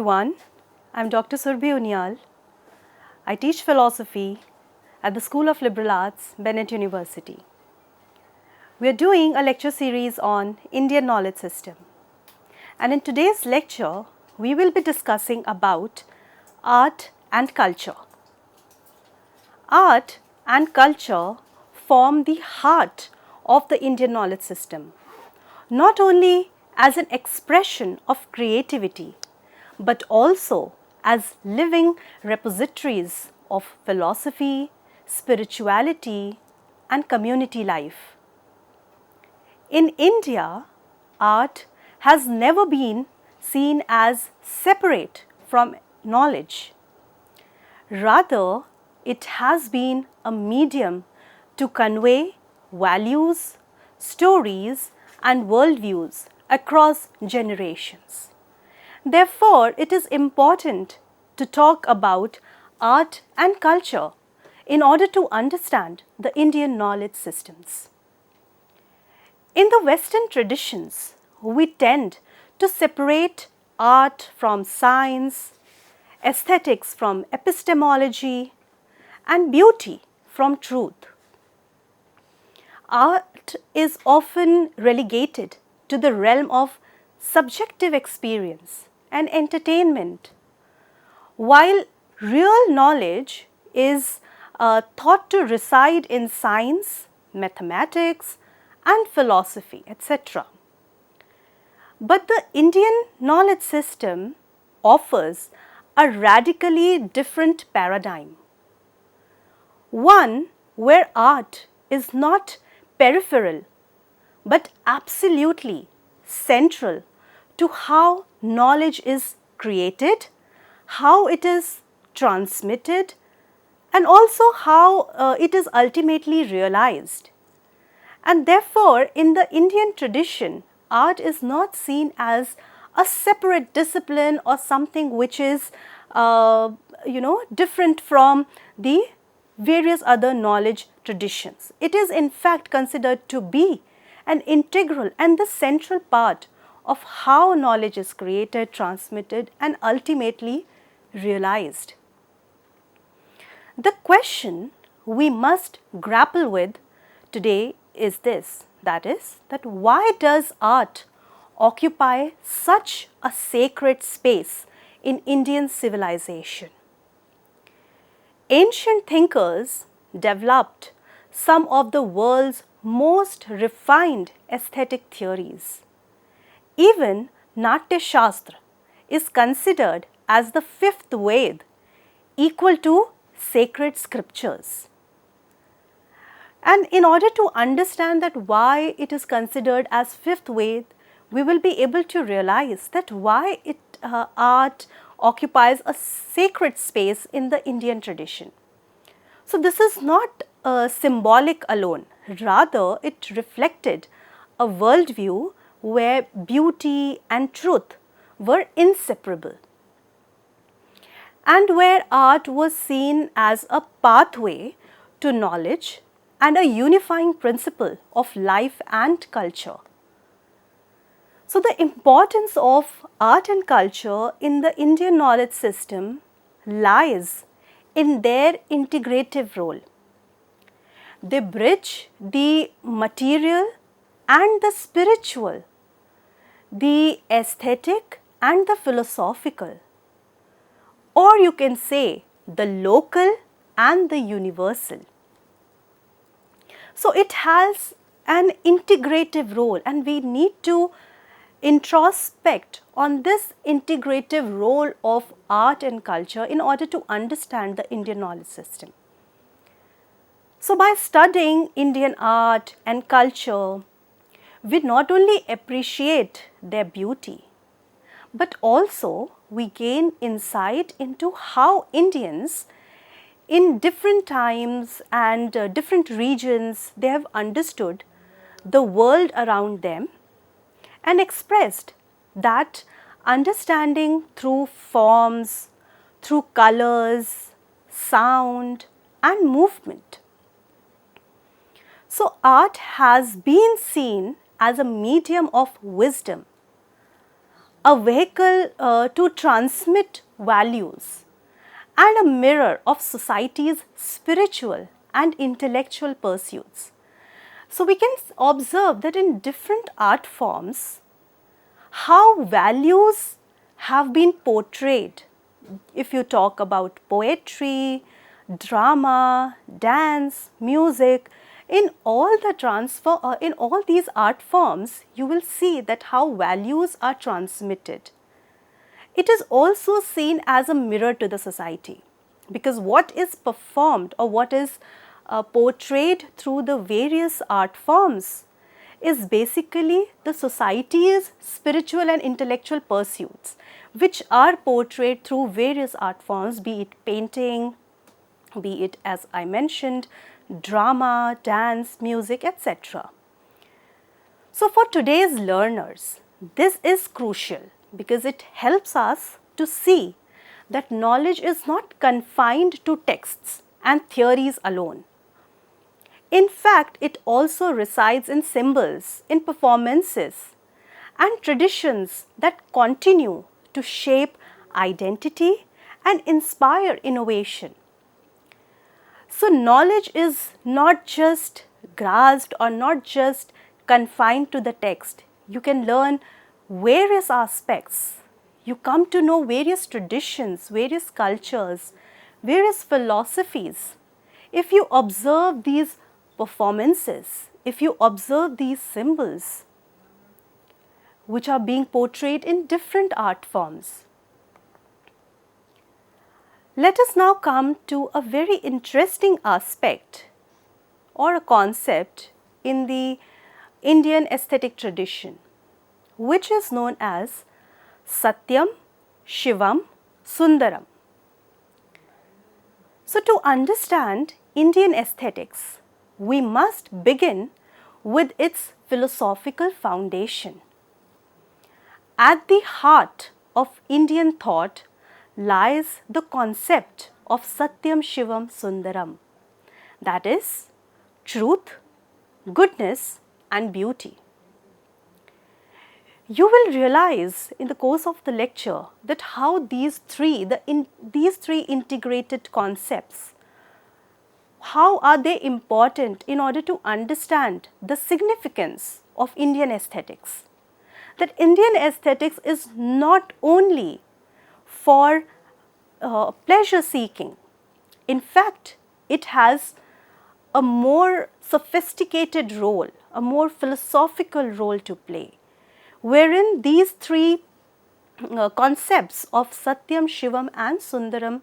everyone. I'm Dr. Surbhi Unyal. I teach philosophy at the School of Liberal Arts, Bennett University. We are doing a lecture series on Indian knowledge system. And in today's lecture, we will be discussing about art and culture. Art and culture form the heart of the Indian knowledge system, not only as an expression of creativity, but also as living repositories of philosophy, spirituality, and community life. In India, art has never been seen as separate from knowledge. Rather, it has been a medium to convey values, stories, and worldviews across generations. Therefore, it is important to talk about art and culture in order to understand the Indian knowledge systems. In the Western traditions, we tend to separate art from science, aesthetics from epistemology, and beauty from truth. Art is often relegated to the realm of subjective experience and entertainment, while real knowledge is thought to reside in science, mathematics, and philosophy, etc. But the Indian knowledge system offers a radically different paradigm, one where art is not peripheral but absolutely central to how knowledge is created, how it is transmitted, and also how it is ultimately realized. And therefore, in the Indian tradition, art is not seen as a separate discipline or something which is different from the various other knowledge traditions. It is in fact considered to be an integral and the central part of how knowledge is created, transmitted, and ultimately realized. The question we must grapple with today is this, that why does art occupy such a sacred space in Indian civilization? Ancient thinkers developed some of the world's most refined aesthetic theories. Even Natya Shastra is considered as the fifth Ved, equal to sacred scriptures. And in order to understand that why it is considered as fifth Ved, we will be able to realize that why art occupies a sacred space in the Indian tradition. So this is not symbolic alone, rather it reflected a worldview where beauty and truth were inseparable, and where art was seen as a pathway to knowledge and a unifying principle of life and culture. So the importance of art and culture in the Indian knowledge system lies in their integrative role. They bridge the material and the spiritual, the aesthetic and the philosophical, or you can say the local and the universal. So it has an integrative role, and we need to introspect on this integrative role of art and culture in order to understand the Indian knowledge system. So by studying Indian art and culture, we not only appreciate their beauty, but also we gain insight into how Indians in different times and different regions, they have understood the world around them and expressed that understanding through forms, through colors, sound, and movement. So art has been seen as a medium of wisdom, a vehicle to transmit values, and a mirror of society's spiritual and intellectual pursuits. So we can observe that in different art forms, how values have been portrayed. If you talk about poetry, drama, dance, music, in all in all these art forms, you will see that how values are transmitted. It is also seen as a mirror to the society, because what is performed or what is portrayed through the various art forms is basically the society's spiritual and intellectual pursuits, which are portrayed through various art forms, be it painting, be it, as I mentioned, drama, dance, music, etc. So for today's learners, this is crucial because it helps us to see that knowledge is not confined to texts and theories alone. In fact, it also resides in symbols, in performances, and traditions that continue to shape identity and inspire innovation. So knowledge is not just grasped or not just confined to the text. You can learn various aspects. You come to know various traditions, various cultures, various philosophies. If you observe these performances, if you observe these symbols which are being portrayed in different art forms. Let us now come to a very interesting aspect or a concept in the Indian aesthetic tradition, which is known as Satyam, Shivam, Sundaram. So to understand Indian aesthetics, we must begin with its philosophical foundation. At the heart of Indian thought lies the concept of Satyam, Shivam, Sundaram, that is, truth, goodness, and beauty. You will realize in the course of the lecture that how these three integrated concepts, how are they important in order to understand the significance of Indian aesthetics. That Indian aesthetics is not only for pleasure seeking. In fact, it has a more sophisticated role, a more philosophical role to play, wherein these three concepts of Satyam, Shivam and Sundaram,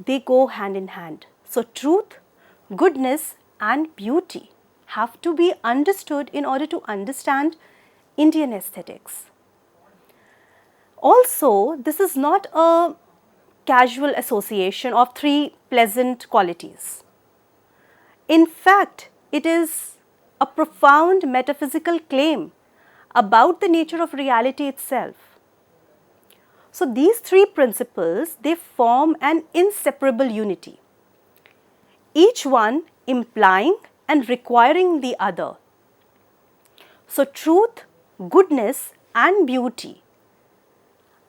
they go hand in hand. So truth, goodness and beauty have to be understood in order to understand Indian aesthetics. Also, this is not a casual association of three pleasant qualities. In fact, it is a profound metaphysical claim about the nature of reality itself. So these three principles, they form an inseparable unity, each one implying and requiring the other. So truth, goodness and beauty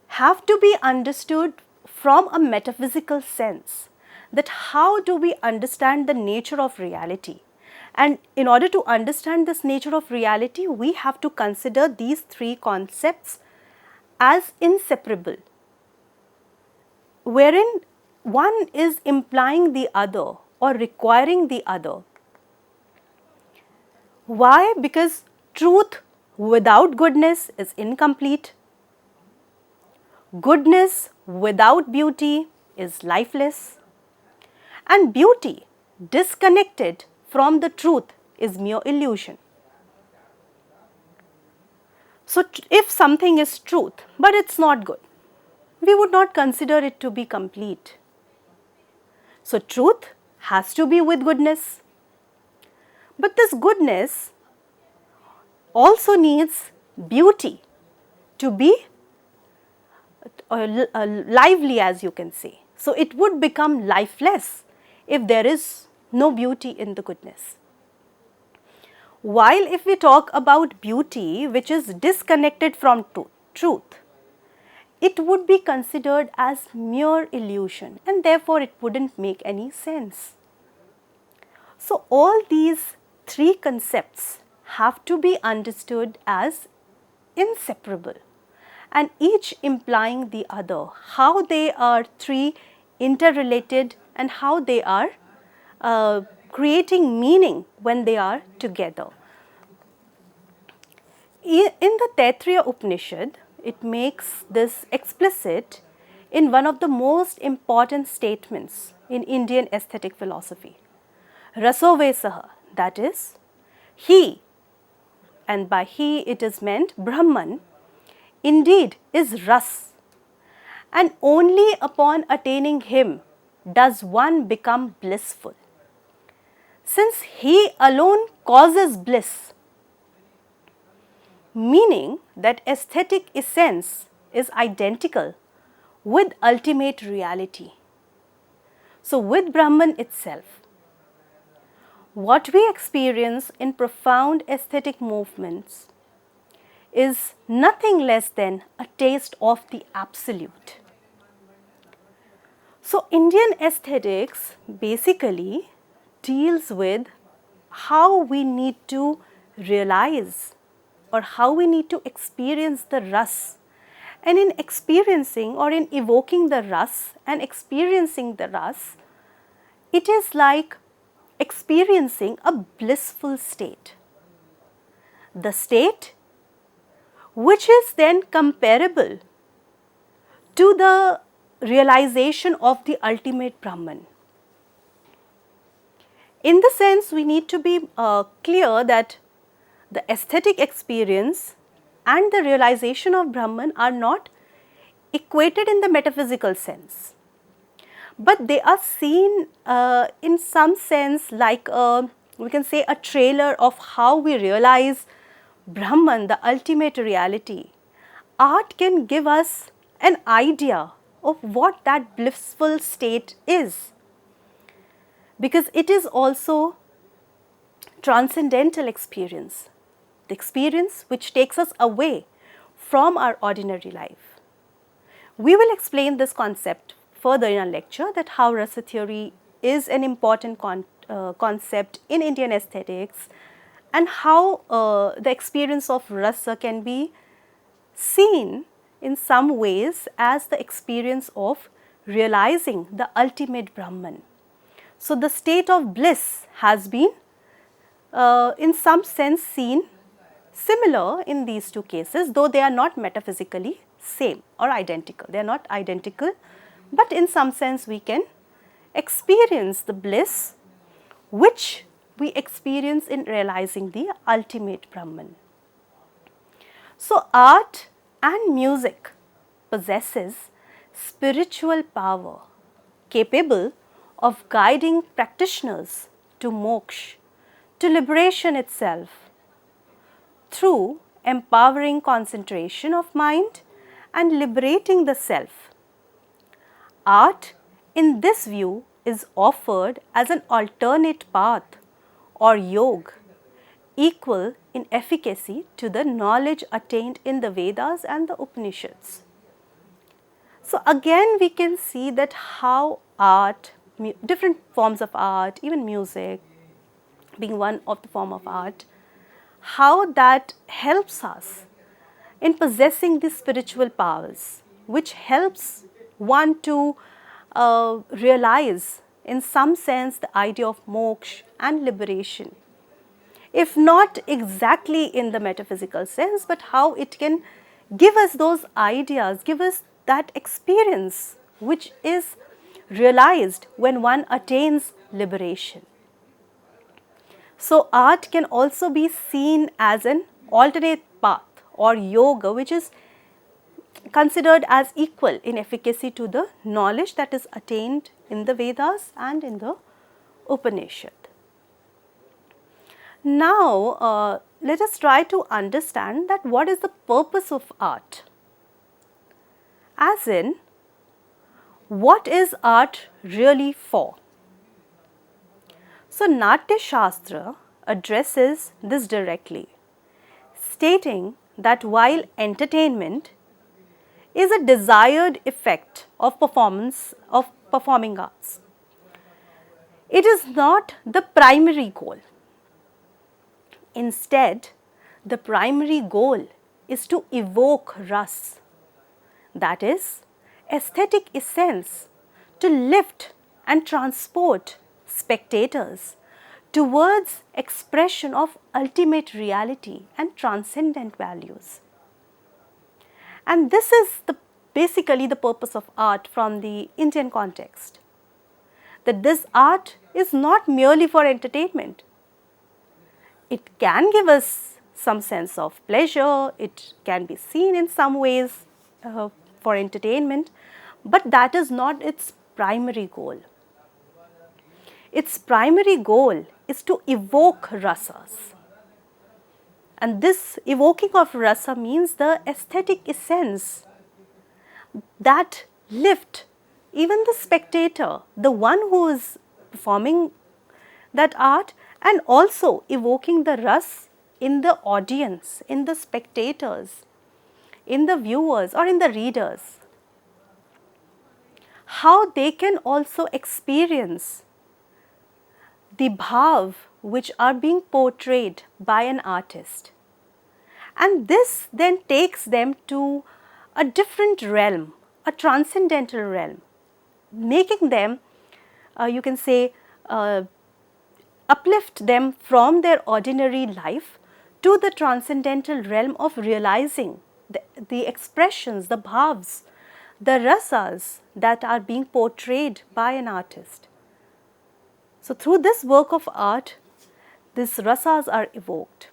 have to be understood from a metaphysical sense, that how do we understand the nature of reality, and in order to understand this nature of reality, we have to consider these three concepts as inseparable, wherein one is implying the other or requiring the other. Why? Because truth without goodness is incomplete. Goodness without beauty is lifeless, and beauty disconnected from the truth is mere illusion. So if something is truth but it's not good, we would not consider it to be complete. So truth has to be with goodness, but this goodness also needs beauty to be lively, as you can say. So it would become lifeless if there is no beauty in the goodness. While if we talk about beauty which is disconnected from truth, it would be considered as mere illusion, and therefore it wouldn't make any sense. So all these three concepts have to be understood as inseparable, and each implying the other, how they are three interrelated and how they are creating meaning when they are together. In the Taittiriya Upanishad, it makes this explicit in one of the most important statements in Indian aesthetic philosophy. Rasovesaha, that is, he, and by he it is meant Brahman, indeed is ras, and only upon attaining him does one become blissful. Since he alone causes bliss, meaning that aesthetic essence is identical with ultimate reality. So with Brahman itself, what we experience in profound aesthetic movements is nothing less than a taste of the absolute. So Indian aesthetics basically deals with how we need to realize or how we need to experience the ras. And in experiencing or in evoking the ras and experiencing the ras, it is like experiencing a blissful state. The state which is then comparable to the realization of the ultimate Brahman. In the sense, we need to be clear that the aesthetic experience and the realization of Brahman are not equated in the metaphysical sense, but they are seen in some sense like we can say a trailer of how we realize Brahman, the ultimate reality. Art can give us an idea of what that blissful state is, because it is also transcendental experience, the experience which takes us away from our ordinary life. We will explain this concept further in our lecture, that how rasa theory is an important concept in Indian aesthetics, and how the experience of rasa can be seen in some ways as the experience of realizing the ultimate Brahman. So the state of bliss has been in some sense seen similar in these two cases, though they are not metaphysically same or identical. They are not identical, but in some sense we can experience the bliss which we experience in realizing the ultimate Brahman. So art and music possesses spiritual power capable of guiding practitioners to moksha, to liberation itself, through empowering concentration of mind and liberating the self. Art in this view is offered as an alternate path or yoga, equal in efficacy to the knowledge attained in the Vedas and the Upanishads. So again we can see that how art, different forms of art, even music being one of the form of art, how that helps us in possessing these spiritual powers, which helps one to realize in some sense the idea of moksha and liberation, if not exactly in the metaphysical sense, but how it can give us those ideas, give us that experience which is realized when one attains liberation. So art can also be seen as an alternate path or yoga, which is considered as equal in efficacy to the knowledge that is attained in the Vedas and in the Upanishad. Now let us try to understand that what is the purpose of art, as in what is art really for. So Natya Shastra addresses this directly, stating that while entertainment is a desired effect of performing arts. It is not the primary goal. Instead, the primary goal is to evoke ras, that is, aesthetic essence, to lift and transport spectators towards expression of ultimate reality and transcendent values. And this is basically the purpose of art from the Indian context, that this art is not merely for entertainment. It can give us some sense of pleasure, it can be seen in some ways for entertainment, but that is not its primary goal. Its primary goal is to evoke rasas. And this evoking of rasa means the aesthetic essence that lift even the spectator, the one who is performing that art, and also evoking the ras in the audience, in the spectators, in the viewers or in the readers. How they can also experience the bhav which are being portrayed by an artist. And this then takes them to a different realm, a transcendental realm, making them, you can say, uplift them from their ordinary life to the transcendental realm of realizing the expressions, the bhavs, the rasas that are being portrayed by an artist. So, through this work of art, these rasas are evoked,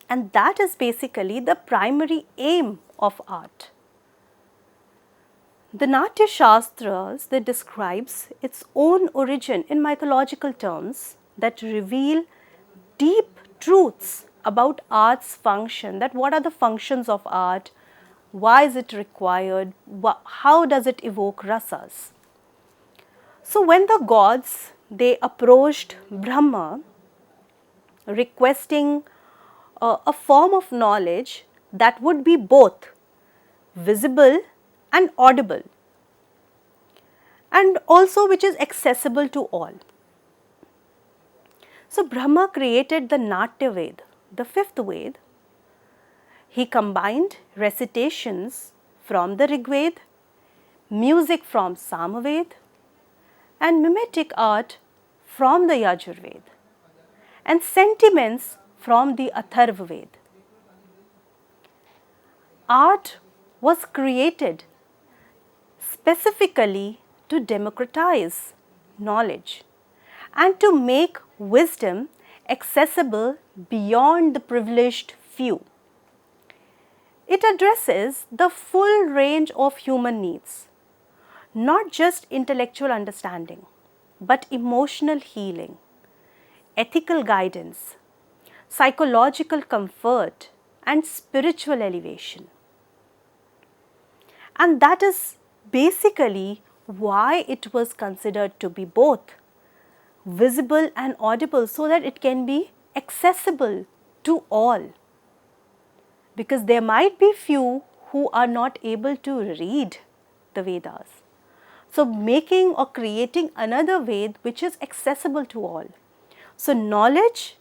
and that is basically the primary aim of art. The Natya Shastras, that describes its own origin in mythological terms that reveal deep truths about art's function, that what are the functions of art, why is it required, how does it evoke rasas. So, when the gods, they approached Brahma requesting a form of knowledge that would be both visible and audible, and also which is accessible to all. So, Brahma created the Natya Ved, the fifth Ved. He combined recitations from the Rig Ved, music from Samaved, and mimetic art from the Yajurved, and sentiments from the Atharva Ved. Art was created specifically to democratize knowledge and to make wisdom accessible beyond the privileged few. It addresses the full range of human needs, not just intellectual understanding, but emotional healing, ethical guidance, psychological comfort, and spiritual elevation. And that is basically why it was considered to be both visible and audible, so that it can be accessible to all. Because there might be few who are not able to read the Vedas. So, making or creating another Ved which is accessible to all. So, knowledge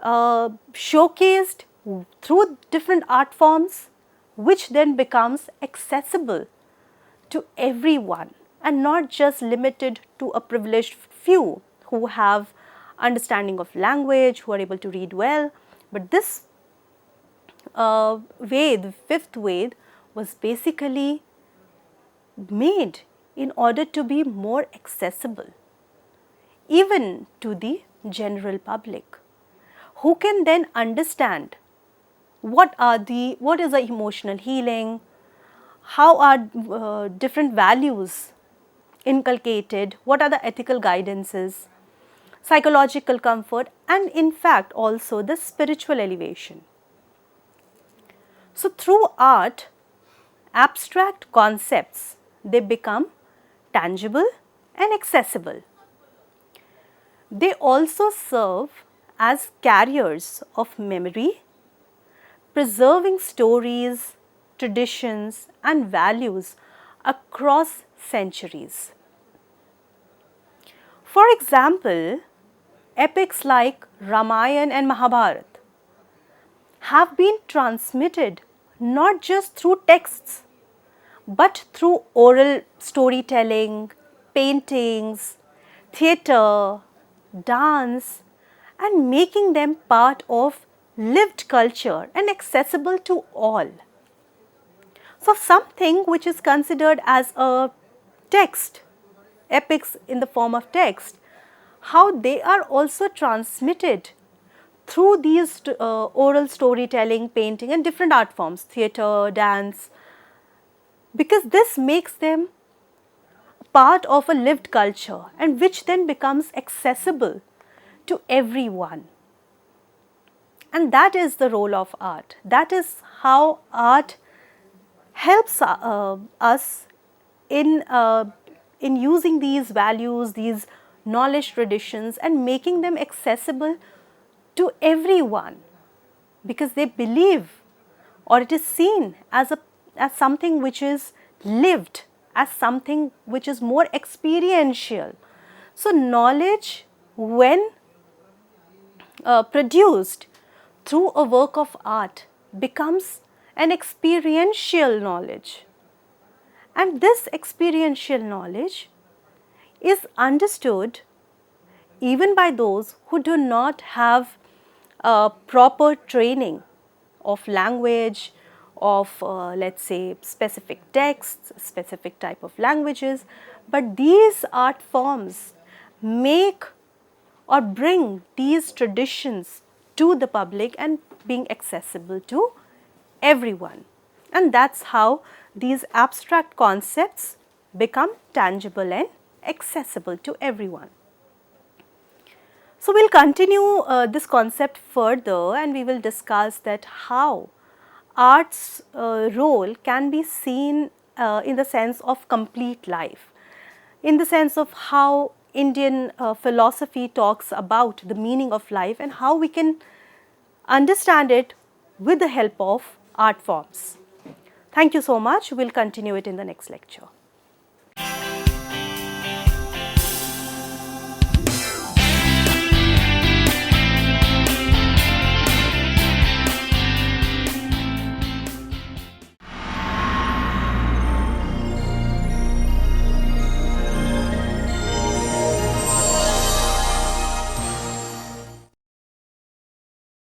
showcased through different art forms, which then becomes accessible to everyone and not just limited to a privileged few who have understanding of language, who are able to read well. But this Ved, fifth Ved, was basically made in order to be more accessible even to the general public, who can then understand what is the emotional healing, how are different values inculcated, what are the ethical guidances, psychological comfort, and in fact also the spiritual elevation. So, through art, abstract concepts, they become tangible and accessible. They also serve as carriers of memory, preserving stories, traditions and values across centuries. For example, epics like Ramayana and Mahabharata have been transmitted not just through texts but through oral storytelling, paintings, theatre, dance, and making them part of lived culture and accessible to all. So, something which is considered as a text, epics in the form of text, how they are also transmitted through these oral storytelling, painting and different art forms, theatre, dance, because this makes them part of a lived culture and which then becomes accessible to everyone. And that is the role of art. That is how art helps us in using these values, these knowledge traditions and making them accessible to everyone, because they believe or it is seen as something which is lived, as something which is more experiential. So, knowledge when produced through a work of art becomes an experiential knowledge, and this experiential knowledge is understood even by those who do not have proper training of language, of let us say specific texts, specific type of languages, but these art forms make or bring these traditions to the public and being accessible to everyone. And that is how these abstract concepts become tangible and accessible to everyone. So, we will continue this concept further and we will discuss that how art's role can be seen in the sense of complete life, in the sense of how Indian philosophy talks about the meaning of life and how we can understand it with the help of art forms. Thank you so much. We will continue it in the next lecture.